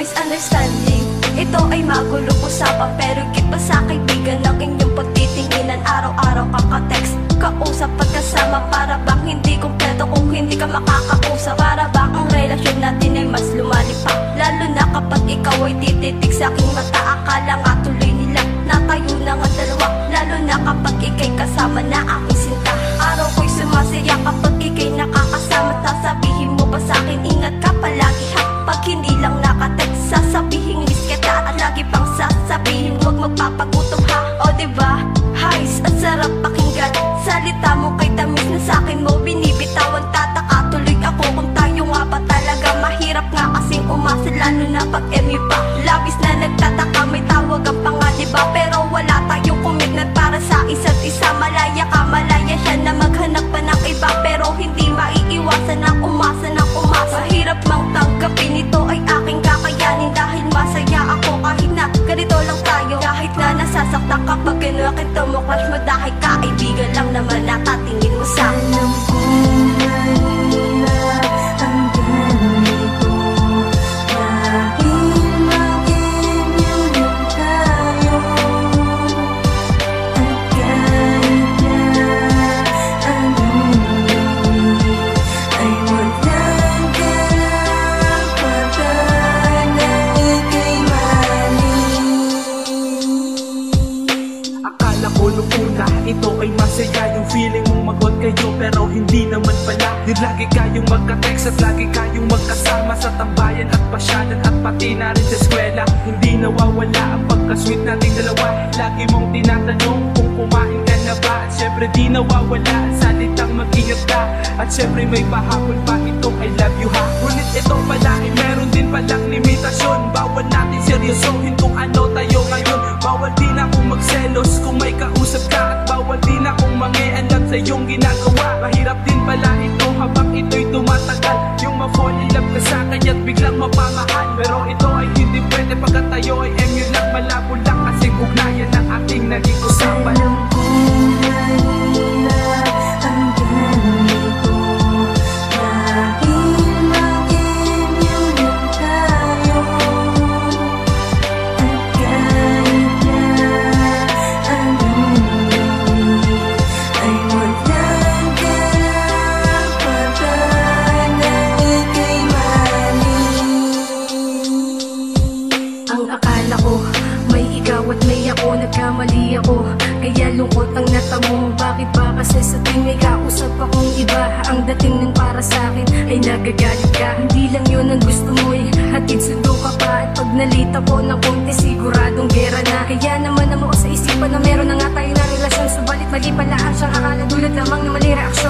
misunderstanding. Ito ay magulong usapan, pero ikit pa sa kaibigan ng inyong pagtitinginan. Araw-araw kaka-text, kausap, pagkasama. Para bang hindi kumpleto kung hindi ka makakausap? Para bang ang relasyon natin ay mas lumalim pa? Lalo na kapag ikaw ay tititig sa aking mata. Akala nga tuloy nila natayo na nga dalawa. Lalo na kapag ikay kasama na aking sinta. Araw ko'y sumasaya kapag ikay nakakasama. Sasabihin mo pa sa'kin, ingat ka palagi ha. Pag hindi lang nakatext, sasabihin miss kita. At lagi pang sasabihin, huwag magpapagutom ha. O diba, Hays, ang sarap pakinggan. Salita mo kay tamis na sa'kin mo binibitawan. Tataka tuloy ako kung tayo nga ba talaga. Mahirap nga kasing umasa, lalo na pag MU pa. Labis na nagtataka, may tawag ang panga diba? Pero wala tayong commitment para sa isa't isa. Malaya ka, malaya siya na maghanap pa ng iba. Pero hindi maiiwasan ang umasa ng umasa. Mahirap mang tanggapin, ito ay aking kakayanin. Dahil masaya ako kahit na ganito lang tayo. Kahit na nasasaktan kapag akin tumuklas mo. Dahil kaibigan lang naman natatingin mo sa akin. Alam kong mahirap ang ganito. Dahil maging yun lang tayo. At kahit na ang mundo ay walang karapatan na ika'y mahalin. Akala ko nung una, ito ay masaya. Yung feeling mong mag-on kayo, pero hindi naman pala. Yung lagi kayong magka-text at lagi kayong magkasama sa tambayan at pasyanan at pati na rin sa eskwela. Hindi nawawala ang pagka-sweet nating dalawa. Lagi mong tinatanong kung kumain ka na ba. At syempre di nawawala ang salitang mag-ingat ka. At syempre may pahabol pa itong I love you ha. Ngunit ito pala ay meron din palang limitasyon. Bawal natin seryosohin kung ano tayo ngayon. Bawal din akong magselos kung may kausap ka. At bawal din akong mangialam sa iyong ginagawa. Mahirap din pala ito habang ito'y tumatagal. Yung ma-fall in love ka sa akin at biglang mapamahal. Pero ito ay hindi pwede pagkat tayo ay MU lang. Malabo lang kasi ugnayan ang ating naging usapan. Alam kong mahirap ang ganito. Dahil maging yun lang tayo. At kahit na ang mundo ay walang karapatan na ika'y mahalin. Ang akala ko, may ikaw at may ako. Nagkamali ako, kaya lungkot ang natamo. Bakit ba kasi sa tuwing may kausap akong iba, ang dating nun para sa'kin ay nagagalit ka. Hindi lang yun ang gusto mo eh, hatid sundo ka pa. At pag nalita ko ng konti, siguradong gera na. Kaya naman naman ako sa isipan na meron na nga tayo na relasyon. Subalit mali pala ang siyang akala, dulot lamang na mali reaksyon.